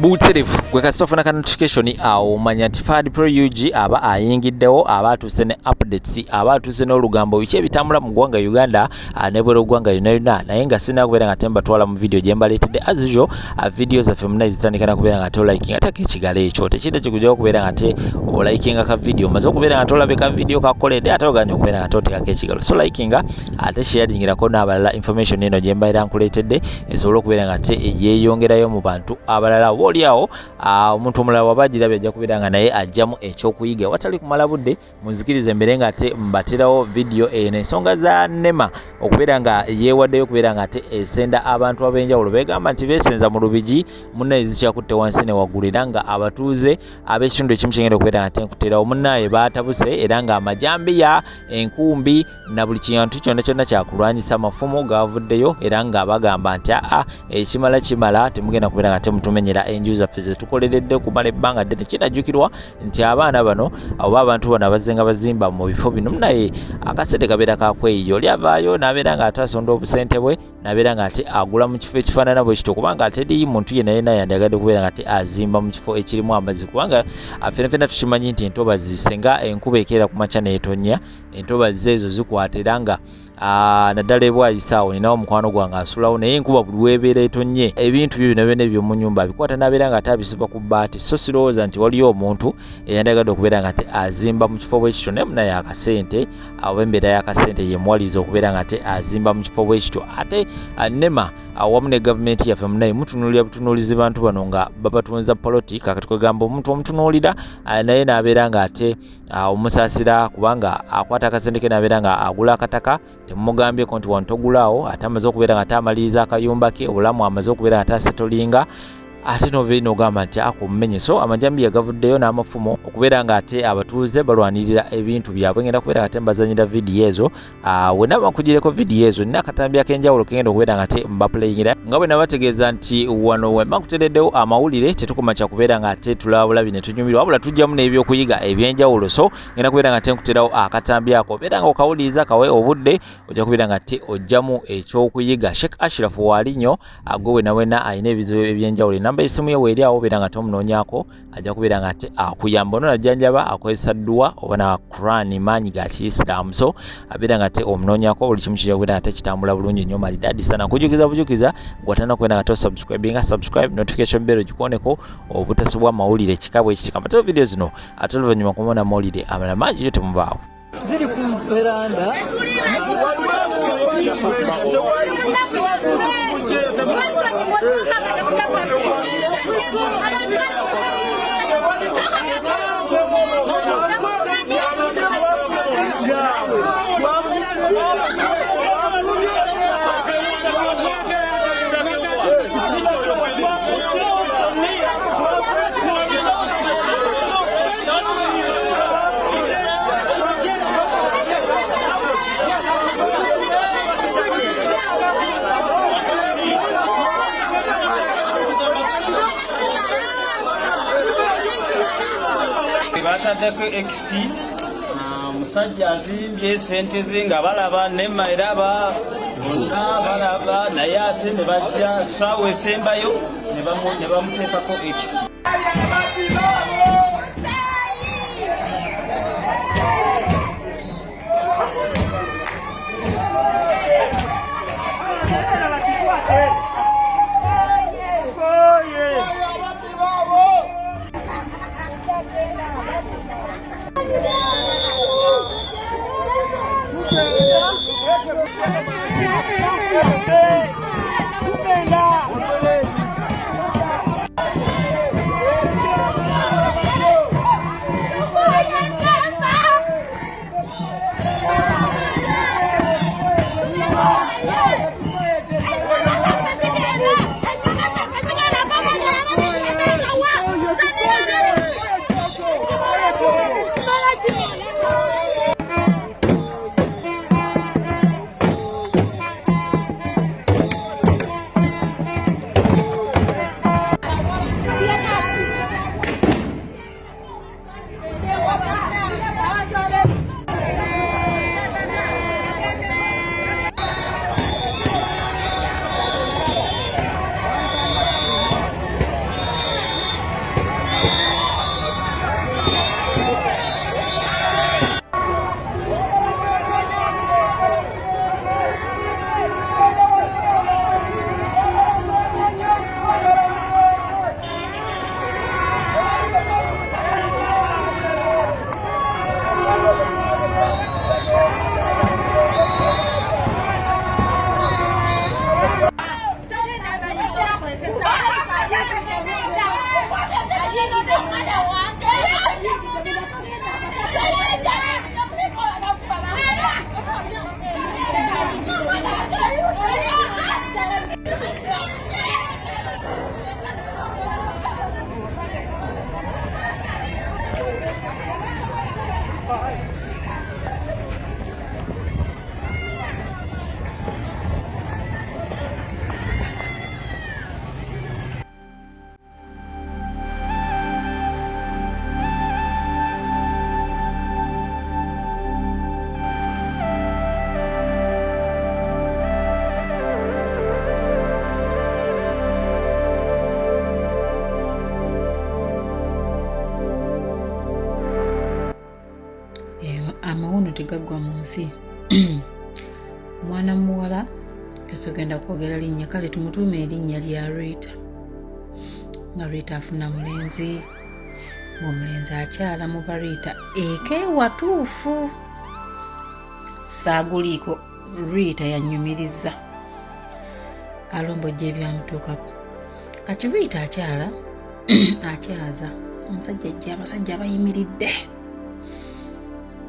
Buterevu gwe kasitofuna ka notification awo manya nti Fad Pro UG aba ayingiddewo aba atuuse ne updates aba atuuse n'olugambo biki ebitambula mu ggwanga Uganda ne bwera ggwanga yonna naye nga sina kubeera nga tembatwala mu video gye mbaleetedde as usual video zaffe muna zitandika na kubeera nga te liking ataka ekigalo ekyo tekidde kikujjawo kubeera nga te olikinga ka video maze okubeera nga tolabe ka video kakoledde ate oganya okubeera nga totekako ekigalo so likinga ate sharingirako n'abalala information eno gye mbaira nkuleetedde esobole okubeera nga te yeeyongerayo mu bantu abalala oliawo omuntu omulala wabagirabye ajja kubeera nga naye ajjamu ekyokuyiga watali kumala budde muzikirize mbere nga te mbaterawo video eno ensonga za NEMA okubeera nga yeewaddeyo okubeera nga te esenda abantu ab'enjawulo begamba nti beesenza mu lubigi munnaye zikyakutte wansi ne waggulu era nga abatuuze ab'ekitundu ekimu kyengenda okubeera nga te nkuterawo munnaye baatabuse era nga amajambiya enkumbi na buli kintu kyonna kyonna kyakulwanyisa amafumu gavuddeyo era nga bagamba nti ekimala kimala temugenda kubeera nga temutumenyera enju zaffe ze tukoleredde kumala ebbanga ddene kinajjukirwa nti abaana bano oba abantu bano abazenga bazimba mu bifo bino naye akasente kabeera kakweyiyo oli avaayo n'abeera nga ate asonda obusente bwe n'abeera nga ate agula mu kifo ekifaanana bwe kityo kubanga teriyo muntu yenna yenna yandiyagadde okubeera nga te azimba mu kifo ekirimu amazzi kubanga ffenna tukimanyi nti entobazi senga enkuba ekeera ku makya n'etonnya entobazi ezo zikwata era nga naddala ebwayisaawo ninawo mukwano gwange asulawo naye enkuba buli weebeera etonnye ebintu byo byonna byonna eby'omu nnyumba abikwata n'abeera nga ate abisiba ku bbaati so sirowooza nti waliyo omuntu eyandiyagadde okubeera nga te azimba mu kifo bwekityo naye munaye akasente oba embeera y'akasente yemuwaliza okubeera nga te azimba mu kifo bwekityo ate NEMA awamu ne gavumenti yaffe munaye mutunuulira butunuulizi bantu bano nga babatunza poloti kakati kwegamba omuntu omutunuulira naye n'abeera nga ate omusaasira kubanga akwata akasente ke n'abeera nga agula akataka temugambyeko nti wantogulaawo ate amaze okubeera nga tamaliriza akayumba ke obulamu amaze okubeera nga tasetolinga ate nobeera n'ogamba nti akumumenye so amajambiya gavuddeyo n'amafumo okubeera nga ate abatuuze balwanirira ebintu byabwe ngenda kubeera nga te mbazanyira vidiyo ezo wenna bankugireko vidiyo ezo nina akatambi ak'enjawulo kengenda okubeera nga te mbapuleyingira nga bwe nabategeeza nti wano wemba nkutereddewo amawulire tetukoma kya kubeera nga ate tulaba bulabi ne tunyumirwa wabula tujjamu n'ebyokuyiga eby'enjawulo so ngenda kubeera nga te nkuterawo akatambi ako obeera nga okawuliriza kawe obudde ojja kubeera nga te ojjamu ekyokuyiga Sheikh Ashraf Walinyo gwe wenna ayina ebizibu eby'enjawulo namba esimu ye weeri awo obeera nga tomunoonyaako ajja kubeera nga te akuyamba ono najjanjaba akozesa dduwa oba na Quran maanyi ga Kiislaamu so abeera nga te omunoonyaako buli kimu kijja kubeera nga te kitambula bulungi nnyo malidaadi sana nkujukiza bujukiza gwatana kubeera nga tosubscribinga subscribe notification bell ogikooneko obutasubwa amawulire kikabwe ekitikama video zino ate oluvannyuma kumona amawulire amalala mangi kyo temuvaawo ziri ku veranda bataddeko X musajja azimbye sente ze nga balaba NEMA era balaba naye ate ne bajja saawa esembayo ne bamuteekako X. amawuno tegaggwa mu nsi. Mwana muwala kesogenda kwogera linnya kale tumutuume erinnya lya Rita. Nga Rita afuna mulenzi, ng'omulenzi akyala mu Rita eke watuufu. Saaguliiko Rita yanyumiriza alombojja ebyamutuukako. Kati Rita akyala akyaza omusajja ajja abasajja bayimiridde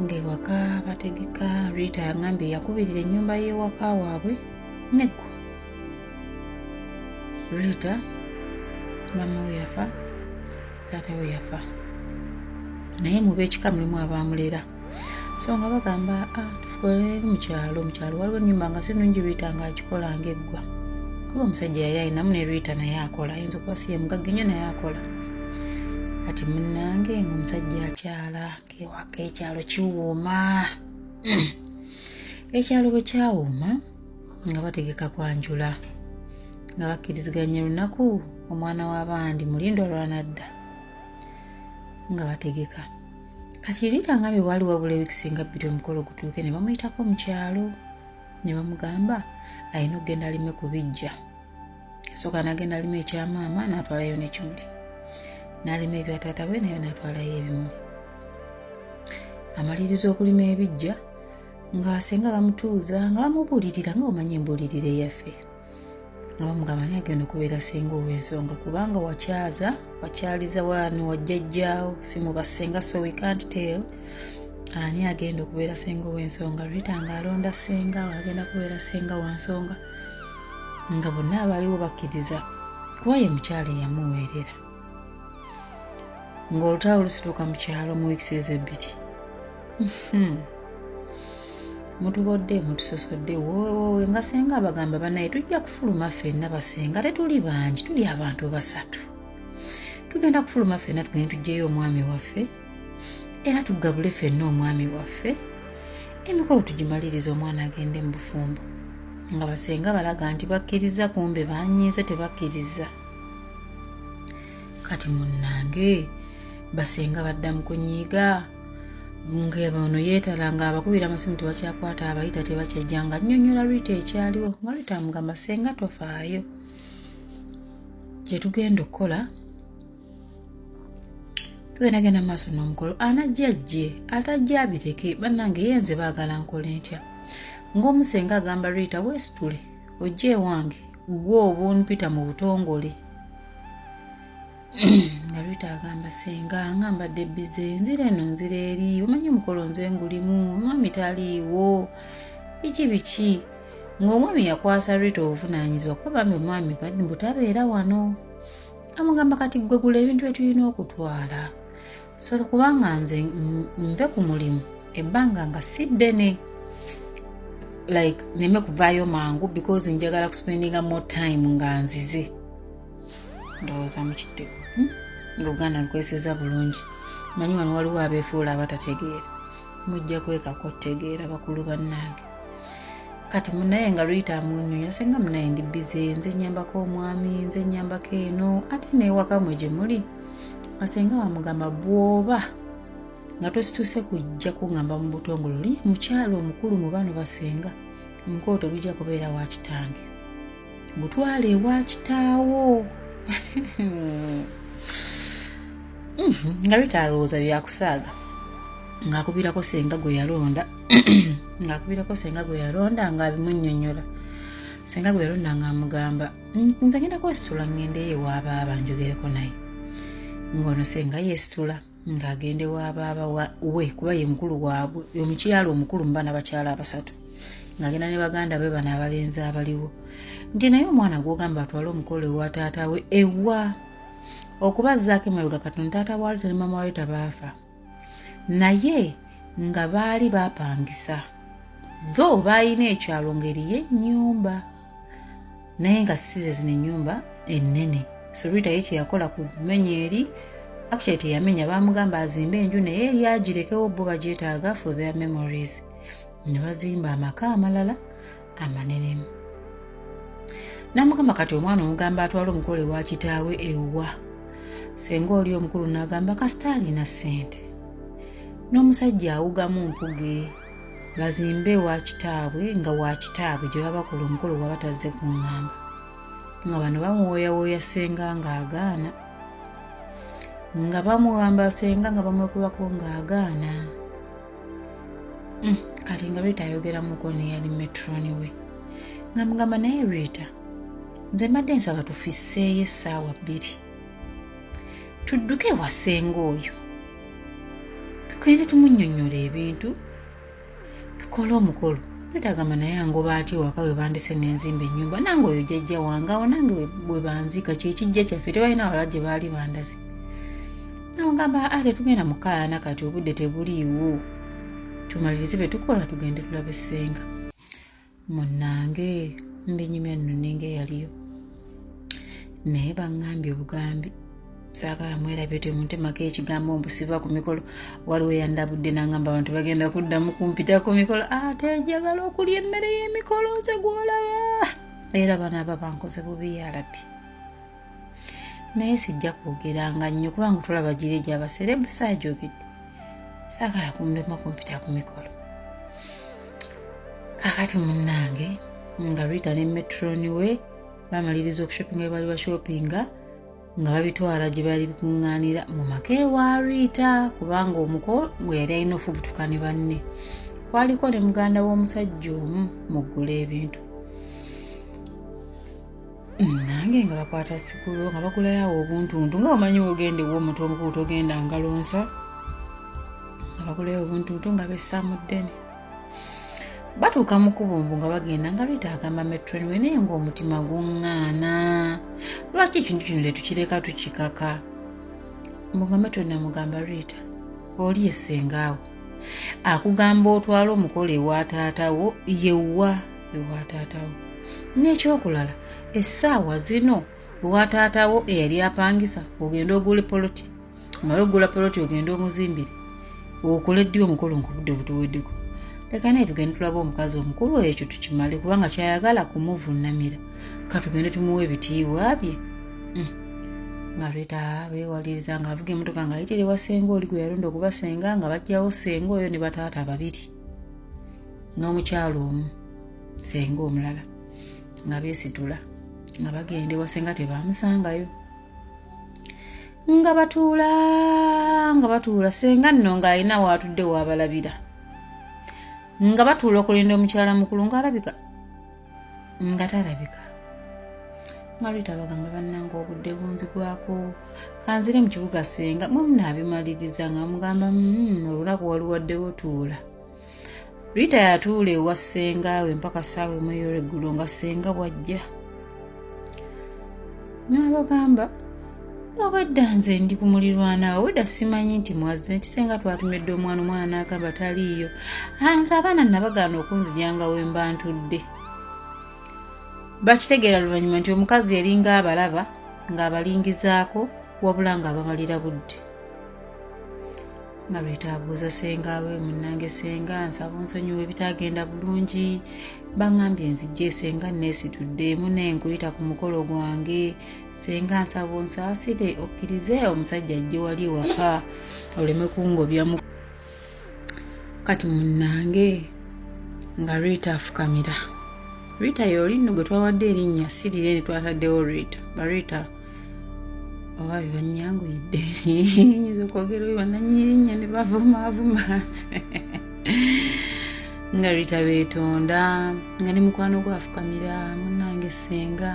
ng'ewaka bategeka. Rita yangambye yakubirira ennyumba y'ewaka waabwe neggo. Rita mama we yafa, taata we yafa, naye mu b'ekika mulimu abaamulera, so nga bagamba tufukolere mu kyalo waliwo ennyumba nga si nnungi Rita ng'agikola ng'eggwa. Kuba omusajja yali ayinamu ne Rita naye akola, ayinza okuba si ye mugagga nnyo naye akola. Kati munnange ng'omusajja akyala ng'ewaka ekyalo kiwuuma. Ekyalo bwe kyawuuma nga bategeka kwanjula, nga bakkiriziganya lunaku omwana w'abandi mulindo lwanadda nga bategeka. Kati Rita ngambye wali wabula wiiki nga 2 omukolo gutuuke ne bamuyitako mu kyalo ne bamugamba alina okugenda alime ku bijja. Sooka n'agenda alime ekya maama n'atwalayo n'ekimuli, n'alima ebya taata we nayo n'atwalayo ebimuli. Amaliriza okulima ebijja ng'asenga bamutuuza nga bamubuulirira nga omanyi embuulirire yaffe, nga bamugamba naye agenda okubeera senga ow'ensonga kubanga wakyaliza wano wajjajjaawo si mu basenga, so we can't tell ani agenda okubeera senga ow'ensonga. Rita ng'alonda senga agenda kubeera senga wa nsonga nga bonna abaliwo bakkiriza kuba ye mukyala eyamuweerera. Ng'olutalo lusituuka mu kyalo mu wiiki ebbiri. Mutubodde mutusosodde wowe nga senga abagamba banaye tujja kufuluma ffenna basenga, tetuli bangi, tuli abantu 3. Tugenda kufuluma ffenna tugende tuggyeyo omwami waffe era tugabule ffenna omwami waffe, emikolo tugimaliriza omwana agende mu bufumbo. Nga basenga balaga nti bakkiriza kumbe banyiize tebakkiriza. Kati munnange basenga badda mu kunyiiga ng'ebono yeetala nga abakubira amasimu tebakyakwata, abayita tebakyajja nga nnyonnyola Rita ekyaliwo nga Rita amugamba senga tofaayo. Kye tugenda okukola tugendagenda mu maaso n'omukolo, anajjajje atajja abireke bannange yenze baagala nkole ntya. Ng'omusenga agamba Rita weesitule ojje ewange gwe obumpita mu butongole. Nga Rita agamba senga ngambadde bize nzire eno nzire eri, omanyi omukolo nze ngulimu, omwami taliiwo biki. Ng'omwami yakwasa Rita obuvunaanyizibwa kuba bambi omwami kati mbutabeera wano. Amugamba kati gwe gula ebintu bye tulina okutwala, so kubanga nze nve ku mulimu ebbanga nga si ddene, like neme kuvaayo mangu because njagala kuspendinga more time nga nzize. Ndowooza mu kitego Luganda nkweseza bulungi. Manyi wano waliwo abeefuula abatategeera, mujja kwekako otegeera bakulu bannange. Kati munaye nga Rita amunyonyola senga munaye ndi bize, nze nyambako omwami, nze nyambako eno ate n'ewaka mwe gye muli. Nga senga bamugamba bw'oba nga tosituse kujja kuŋŋamba mu butongole oli mukyalo omukulu mu bano basenga, omukolo tegujja kubeera wa kitange, gutwale ewa kitaawo. Nga Rita alowooza byakusaaga ng'akubirako senga gwe yalonda ng'abimunnyonnyola. Senga gwe yalonda ng'amugamba nze ngenda kwesitula ŋŋendeyo ewabaaba njogereko naye. Ng'ono senga yeesitula ng'agenda ewabaaba we kuba ye mukulu waabwe, omukyalo omukulu mu baana bakyala 3, ng'agenda ne baganda be bano abalenzi abaliwo nti naye omwana gw'ogamba atwale omukolo ewa taata we ewa okubazzaako emabega katono taata wa Rita ne mama wa Rita baafa, naye nga baali baapangisa tho baalina ekyalo ng'eriyo ennyumba naye nga size zino ennyumba ennene. So Rita ye kye yakola ku menya eri actually teyamenya, baamugamba azimbe enju naye eri agirekewo bo bagyetaaga for their memories. Ne bazimba amaka amalala amanenemu. N'amugamba kati omwana omugamba atwala omukolo ewa kitaawe ewa. Senga oli omukulu n'agamba kasita alina ssente n'omusajja awugamu mpuge bazimbe wa kitaabwe nga wa kitaabwe gye babakola omukolo gwa batazze ku ŋŋamba nga bano bamuwooyawooya senga ng'agaana nga bamuwamba senga nga bamwekubako ng'agaana kati nga Rita ayogeramuko neyali metroni we nga mugamba naye Rita nze mbadde nsaba tufisseeyo essaawa 2 tudduke ewa senga oyo tugende tumunnyonnyola ebintu tukole omukolo Rita agamba naye angoba ati waka we bandise nenzimba ennyumba nange oyo jjajja wange awo nange bwe banzika kyekijja kyaffe tebalina wala gye baali bandaze namugamba ate tugenda mukaayana kati obudde tebuliiwo tumalirize be tukola tugende tulabe senga munnange mbenyumya nno ninga eyaliyo naye baŋŋambye obugambi saagala mwerabye temuntemako ekigambo mbusiba ku mikolo waliwo eyandabudde n'aŋŋamba abantu bagenda kuddamu kumpita ku mikolo ate njagala okulya emmere y'emikolo nze gw'olaba era banaaba bankoze bubi yalabbi naye sijja kwogeranga nnyo kubanga tulaba giri egy'abaserebu saajogedde saagala kundema kumpita ku mikolo kakati munnange nga Rita ne metroni we bamaliriza okushopinga bali bashopinga nga babitwala gye bali bikuŋŋaanira mu maka ewa Rita kubanga omukolo gwe yali alina ofubutuka ne banne kwaliko ne muganda w'omusajja omu muggula ebintu nange nga bakwata sikulo nga bagulayo obuntuntu nga bamanyi ogende w'omuntu omukulu togenda ngalonsa nga bagulayo obuntuntu nga bessaamu ddene batuuka mu kkubo mbu nga bagenda nga Rita agamba metroni we naye ng'omutima guŋŋaana lwaki ekintu kino tetukireka tukikaka mbuga metroni amugamba Rita oli essengaawo akugamba otwala omukolo ewa taatawo yewwa ewa taatawo n'ekyokulala essaawa zino ewa taatawo eyali apangisa ogenda ogula poloti omala ogula poloti ogenda omuzimbire okole ddi omukolo nkubudde butuweddeko leka naye tugende tulaba omukazi omukulu ekyo tukimale kubanga kyayagala kumuvunnamira katugende tumuwa ebitiibwa bye nga Rita beewaliriza nga avuga emmotoka nga ayitire wa senga oli gwe yalonda okuba senga nga bajjawo senga oyo ne bataata babiri n'omukyalo omu senga omulala nga beesitula nga bagenda ewa senga tebamusangayo nga batuula senga nno ng'alina waatudde waabalabira nga batuula okulinda omukyala mukulu ng'alabika nga talabika nga Rita bagamba bannanga obudde bunzigwako kanzire mu kibuga senga mumunaabimaliriza nga mugamba olunaku waluwaddewo tuula Rita yatuula ewa senga we mpaka ssaawa emu ey'olweggulo nga senga bwajja n'abagamba obadda nze ndi ku mulirwana obadda simanyi nti mwazze nti senga twatumidde omwana n'agamba taliiyo nze abaana nabagaana okunzijanga we mba ntudde bakitegeera luvannyuma nti omukazi yalinga abalaba ng'abalingizaako wabula ng'abamalira budde nga Rita abuuza senga we munnange senga nsaba onsonyiwa ebitagenda bulungi baŋŋambye nzijja senga neesituddeemu naye nkuyita ku mukolo gwange senga nsaba onsaasire okkirize omusajja ajje wali ewaka oleme kungobyamu kati munnange nga Rita afukamira Rita y'oli nno gwe twawadde erinnya sirire ne twataddewo Rita barita oba bibanyanguyidde nyinza okwogera oyo bannanyirinya ne bavumaavuma nga Rita beetonda nga ne mukwano gwe afukamira munnange senga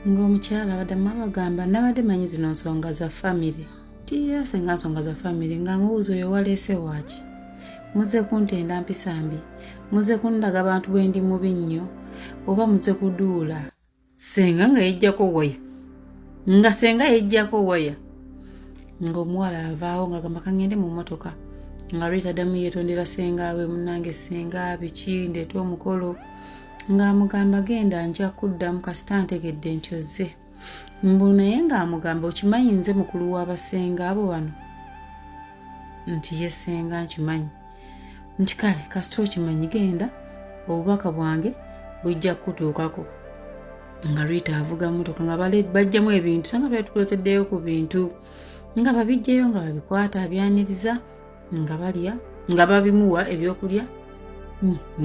ng'omukyala abaddamu abagamba nabadde manyi zino nsonga za famire tira senga nsonga za famire nga mubuuza oyo waleese waaki muze kuntenda mpisa mbi muze kundaga abantu bwe ndi mubi nnyo oba muze kuduula senga nga yejjako waya nga senga yejjako waya ng'omuwala avaawo nga gamba kangende mu mmotoka nga Rita addamu yeetondera senga we munnange senga biki ndeeta omukolo ng'amugamba genda nja kuddamu kasita ntegedde nti ozze mbu naye ng'amugamba okimanyi nze mukulu w'abasenga abo wano nti ye senga nkimanyi nti kale kasita okimanyi genda obubaka bwange bujja kutuukako nga Rita avuga mmotoka nga bajjamu ebintu sanga twali tukuleteddeyo ku bintu nga babijjayo nga babikwata abyaniriza nga balya nga babimuwa ebyokulya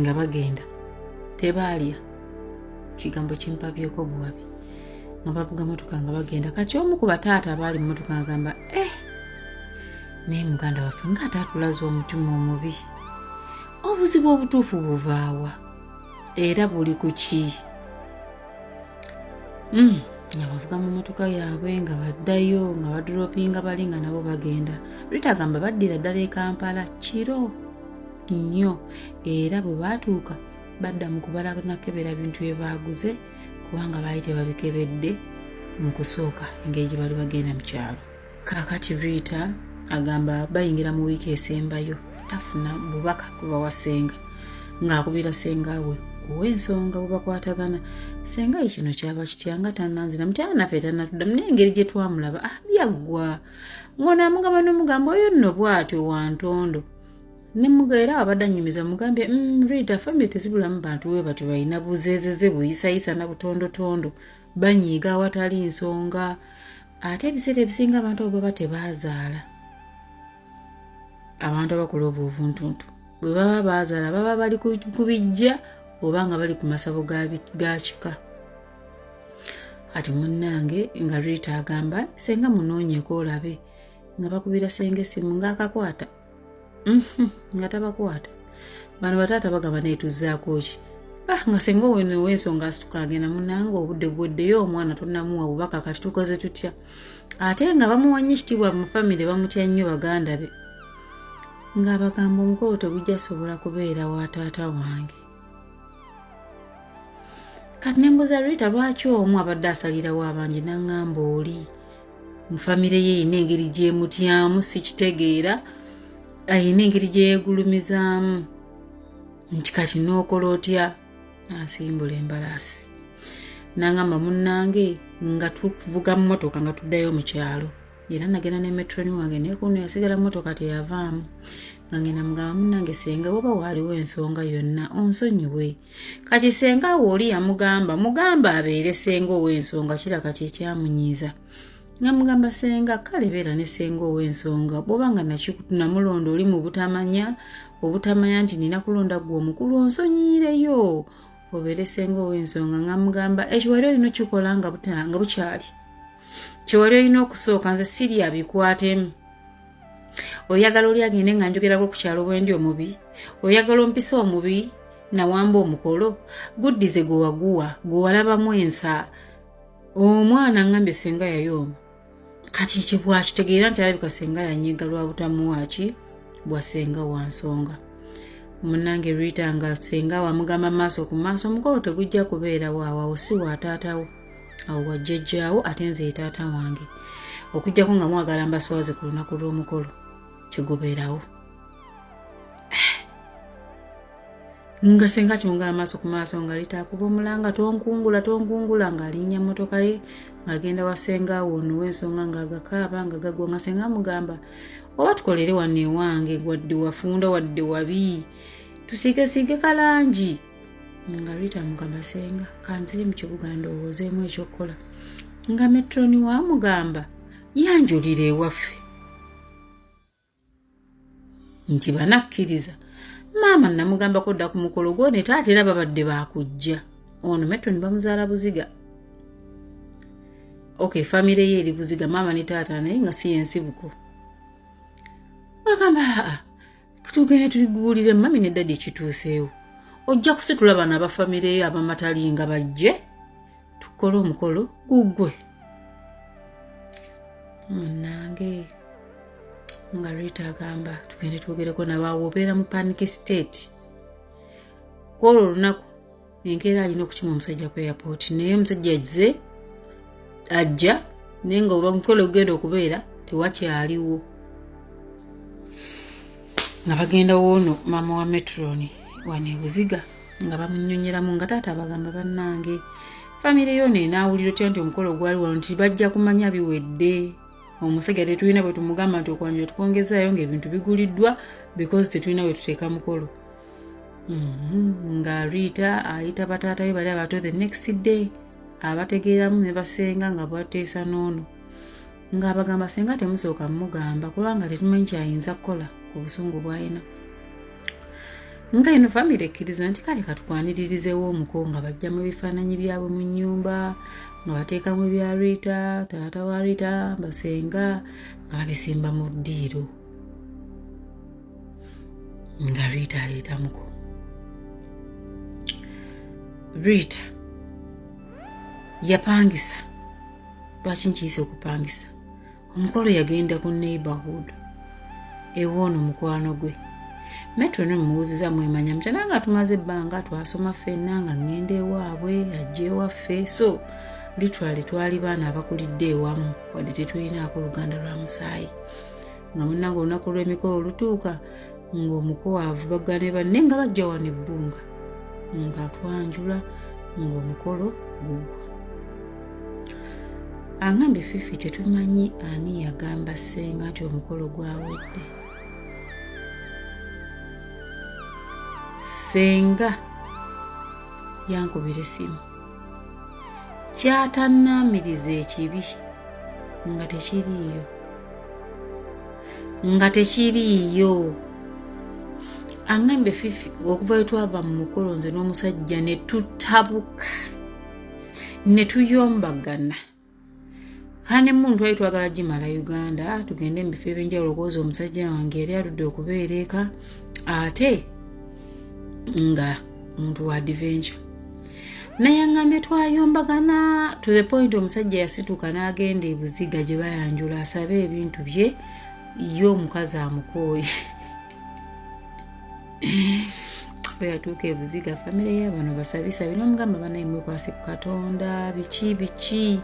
nga bagenda tebalya kigambo kimpabyeko buwabi nga bavuga motoka nga bagenda kati omu ku bataata abaali mu motoka agamba naye muganda waffe ng'ate atulaza omutima omubi obuzibu obutuufu buvaawa era buli ku ki nga bavuga mu motoka yaabwe nga baddayo nga baduropinga bali nga nabo bagenda Rita agamba baddira ddala e Kampala kiro nnyo era bwe baatuuka badda mu kubala nakebera bintu bye baaguze kubanga baali tebabikebedde mu kusooka engeri gye bali bagenda mu kyalo. Kaakati Rita agamba bayingira mu wiiki esembayo tafuna bubaka kuba wa ssenga ng'akubira ssenga we ow'ensonga bwe bakwatagana ssenga kino kyaba kityanga tannanzira mutyala naffe tannatuddamu n'engeri gye twamulaba byaggwa ng'ono amugamba n'omugamba oyo nno bw'atyo wantondo ne mugaera abadde annyumiza mugambye Rita famire tezibulamu bantu we batyo balina buzeezeze buyisayisa na butondotondo banyiiga awatali nsonga ate ebiseera ebisinga abantu abo baba tebaazaala abantu abakola obuvuntuntu bwe baba baazaala baba bali ku bijja oba nga bali ku masabo ga kika ati munnange nga Rita agamba senga munoonyeeko olabe nga bakubira senge essimu ng'akakwata nga tabakwata bano bataata bagamba neetuzaako ki nga senga ow'ensonga asituka agenda munnange obudde bweddeyo omwana tonnamuwa bubaka kati tukoze tutya ate nga bamuwanye ekitiibwa mu famire bamutya nnyo baganda be ng'abagamba omukolo tegujja sobola kubeera wa taata wange kati nembuuza Rita lwaki omu abadde asalirawo abangi n'aŋŋamba oli mu famire ye erina engeri gy'emutyamu sikitegeera ayina engeri gyeyegulumizaamu nti kati n'okola otya asimbula embalaasi n'aŋŋamba munnange nga tuvuga mu motoka nga tuddayo mu kyalo era nagenda ne metroni wange naye kuno yasigala motoka teyavaamu nga ngenda mugamba munnange senga woba waaliwo ensonga yonna onsonyiwe kati senga wo oli yamugamba abeere senga ow'ensonga kiraka kyekyamunyiiza nga mugamba senga kale beera ne senga ow'ensonga bw'oba nga namulonda oli mu butamanya nti nina kulonda gwe omukulu onsonyiireyo obeere senga ow'ensonga nga mugamba ekyo wali olina okikola nga bukyali kye wali olina okusooka nze siri abikwatemu oyagala oli agende nga njogerako ku kyalo bwendi omubi oyagala ompisa omubi nawamba omukolo guddize gwe waguwa gwe walabamu ensa omwana ngambye senga yayoma kati kibwakitegeera nti alabika senga yanyiga lwa butamuwaki bwasenga wansonga munnange Rita nga senga wamugamba maaso ku maaso omukolo tegujja kubeera waawawo si wa taatawo awo wajjajjaawo ate nze ye taata wange okujjako nga mwagala mbaswaze ku lunaku lw'omukolo kigubeerawo nga senga kimugamba maaso ku maaso nga Rita akuba omulanga tonkungula ng'alinnya mmotoka ye ng'agenda wasenga wo n'ow'ensonga ng'agakaaba nga gagwa nga senga amugamba oba tukolere wano ewange wadde wafunda wadde wabi tusiigesiige kalangi nga Rita amugamba senga kanzire mu kibuga ndowoozeemu ekyokukola nga metroni wamugamba yanjulira ewaffe nti banakkiriza maama namugamba kodda ku mukolo gwo ne taata era babadde bakujja ono metroni bamuzaala buziga famire ye eri buziga maama ne taata naye nga si yensibuko bagamba tugende tuliguulire mami ne dadi kituuseewo ojja kusitula bana abafamire ye abamatali nga bajje tukole omukolo gugwe munnange nga Rita agamba tugende twogereko nabaawo obeera mu panic state kwolwo olunaku enkeera alina okukima omusajja ku airport naye omusajja ajja naye nga omukolo gugenda okubeera tewakyaliwo nga bagenda woono maama wa metroni wano ebuziga nga bamunnyonyeramu nga taata abagamba bannange famire yo nenaawulira otya nti omukolo gwali wano nti bajja kumanya biwedde omusajja tetulina bwe tumugamba nti okwanjula tukongezaayo ng'ebintu biguliddwa because tetulina bwe tuteeka mukolo nga Rita ayita bataata be bali abato the next day abategeeramu ne basenga nga bwateesa n'ono ng'abagamba senga temusooka mugamba kubanga tetumanyi kyayinza kukola ku busungu bw'alina. Nga eno famire ekkiriza nti kale katukwaniririzewo omuko nga bajja mu bifaananyi byabwe mu nnyumba nga bateekamu ebya Rita, taata wa Rita, basenga nga babisimba mu ddiiro. Nga Rita aleetamuko. Rita yapangisa. Lwaki nkiyise okupangisa? Omukolo yagenda ku neighborhood ewoono mukwano gwe. Metro nemubuuziza mwemanya mutya nga tumaze ebbanga twasoma ffenna nga ngenda ewaabwe ajja ewaffe, so literally twali baana abakulidde ewamu wadde tetulinaako oluganda lwa musaayi. Nga munnange olunaku lw'emikolo lutuuka ng'omuko avubagana ne banne nga bajja wano ebbunga nga twanjula ng'omukolo guggwa. Angambye Fifi tetumanyi ani yagamba ssenga nti omukolo gwawedde. Senga yankubira essimu kyatannaamiriza ekibi nga tekiriiyo. Angambye Fifi okuva we twava mu mukolo nze n'omusajja ne tutabuka ne tuyombagana. Kane muntu twali twagala gimala Uganda tugende mu bifo ebyenjawulo okuwoza omusajja wange yali aludde okubeera eka ate nga muntu wa adventure. Naye angambye twayombagana to the point omusajja yasituka n'agenda e Buziga gye bayanjula asabe ebintu bye ye omukazi amukooye. Bwe yatuuka e Buziga famire y'abano basabisabi n'omugamba banaye mwekwase ku Katonda biki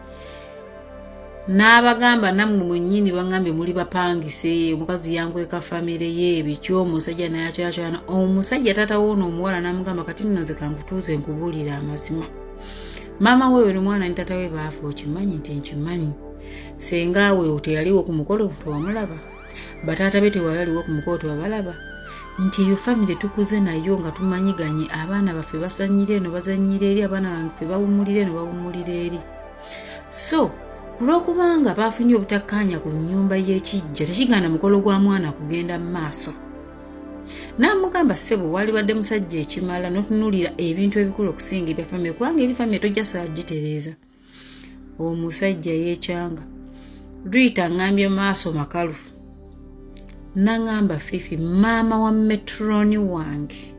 n'abagamba nammwe mwennyini bangambye muli bapangise. Omukazi yankweka famire ye ebikyo omusajja nayakyakyana. Omusajja taata woono omuwala n'amugamba kati nno nze kankutuuze nkubuulira amazima. Maama we ni mwana ni taata we baafa okimanyi nti nkimanyi. Senga we teyaliwo ku mukolo tewamulaba. Bataata be tewaliwo ku mukolo tewabalaba. Nti eyo famire tukuze nayo nga tumanyiganye abaana baffe basanyire eno bazanyira eri abaana baffe bawumulire eno bawumulira eri. So kulwokubanga bafunye obutakkaanya ku nnyumba y'ekijja tekigana mukolo gwa mwana kugenda mu maaso. N'amugamba ssebo wali badde musajja ekimala n'otunuulira ebintu ebikulu okusinga ebya famire kubanga eri famire tojja saagitereeza. Omusajja yeekyanga. Rita ngambye maaso makalu. Nangamba Fifi maama wa metroni wange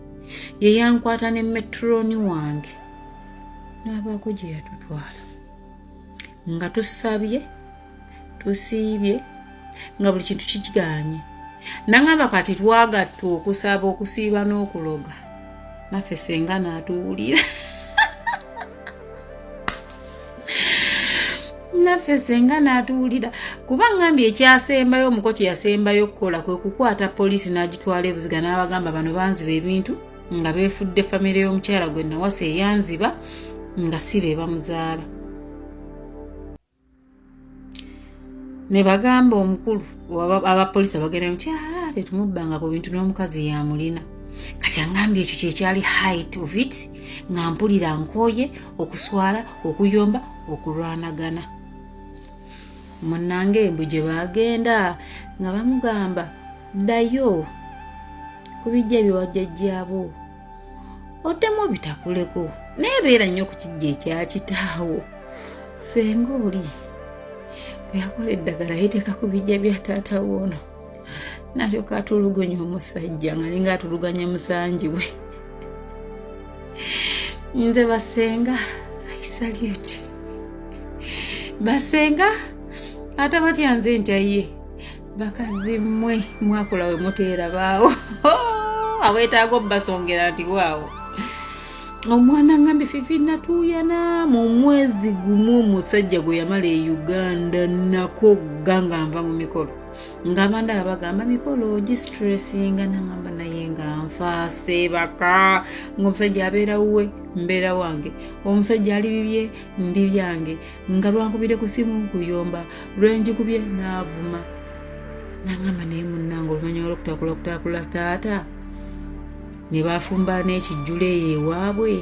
ye yankwata ne metroni wange n'abaako gye yatutwala nga tusabye tusiibye nga buli kintu kikiganye. Nangamba kati twagatta okusaba okusiiba n'okuloga naffe senga n'atuwulira. Naffe senga n'atuwulira kuba ngambye ekyasembayo omukoti yasembayo okukola kwe kukwata poliisi n'agitwala e Buziga n'abagamba bano banziba ebintu nga beefudde famire y'omukyala gwe nawasa eyanziba nga si be bamuzaala. Ne bagamba omukulu abapoliisi abagenda nti tetumubbanga ku bintu n'omukazi yamulina. Kati angambye ekyo kyekyali height of it nga mpulira nkooye okuswala okuyomba okulwanagana. Munnange embu gye bagenda nga bamugamba ddayo kubijja byewajjajjaabo oddemu bitakuleko neebeera nnyo ku kijja ekya kitaawo. Senga oli bwe yakola eddagala yeteeka ku bijja bya taata woono n'alyoka atulugonya omusajja nga linga atuluganya musanji we. Nze basenga I salute. Basenga ate batya nze ntya ye bakazi mmwe mwakola we muteera baawo aweetaaga obbasongera nti waawo. Omwana ngambye Fifi natuuyana mu mwezi gumu omusajja gwe yamala e Uganda nako ganga nva mu mikolo ng'abanda abagamba mikolo gistressinga nangamba naye nga nfaase baka ng'omusajja abeera wuwe mbeera wange omusajja ali bibye ndi byange nga lwankubire ku simu nkuyomba lwenjikubye n'avuma nangamba naye munnange oluvannyuma lw'okutakula taata ne bafumba n'ekijjula eyo ewaabwe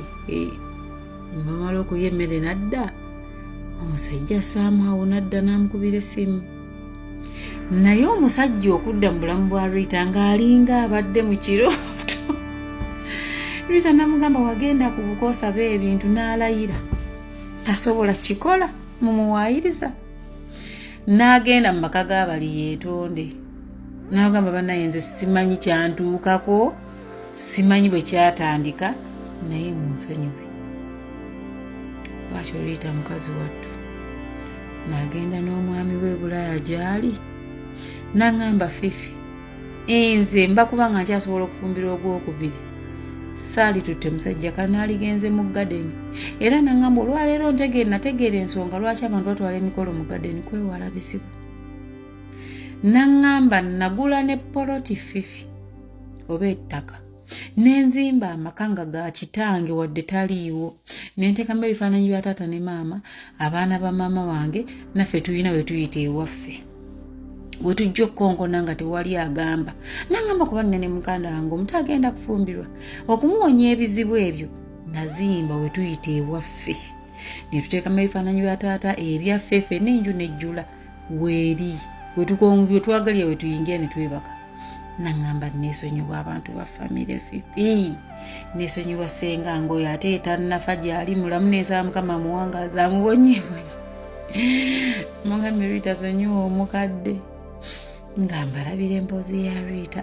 bamala okulya emmere nadda omusajja saamwawo nadda n'amukubira essimu. naye omusajja okudda mu bulamu bwa Rita ng'alinga abadde mu kirooto. Rita namugamba wagenda ku bukoosaba ebintu n'alayira tasobola kikola mumuwaayiriza. N'agenda mu maka g'abali yeetonde n'agamba bannaye nze simanyi kyantuukako, simanyi bwe kyatandika naye munsonyiwe. Bw'atyo Rita mukazi wattu n'agenda n'omwami w'e Bulaaya gy'ali n'aŋŋamba Fifi nze mba kubanga nkyasobola okufumbira ogwokubiri saali tutte musajja kanaaligenze mu gadeni era n'aŋŋamba olwaleero nategeera ensonga lwaki abantu batwala emikolo mu gadeni kwewala bizibu. N'aŋŋamba nagula ne poloti Fifi oba ettaka nenzimba amaka nga ga kitange wadde taliiwo nenteekamu ebifaananyi bya taata ne maama abaana ba maama wange naffe tulina we tuyita ewaffe we tujja okukonkona nga tewali agamba. N'aŋŋamba kuba nnene mukanda wange omuntu agenda kufumbirwa okumuwonya ebizibu ebyo nazimba we tuyita ewaffe ne tuteekamu ebifaananyi bya taata ebyaffe ffe n'enju nejjula weeri we twagalya we tuyingira ne twebaka. N'aŋŋamba neesonyiwa abantu ba famire Fifi neesonyiwa ssenga ngoyo ate etannafa gy'ali mulamu neesaba Mukama muwangaazi amubonyeebonye. Mugambye Rita sonyiwa omukadde ng'ambalabira emboozi ya Rita.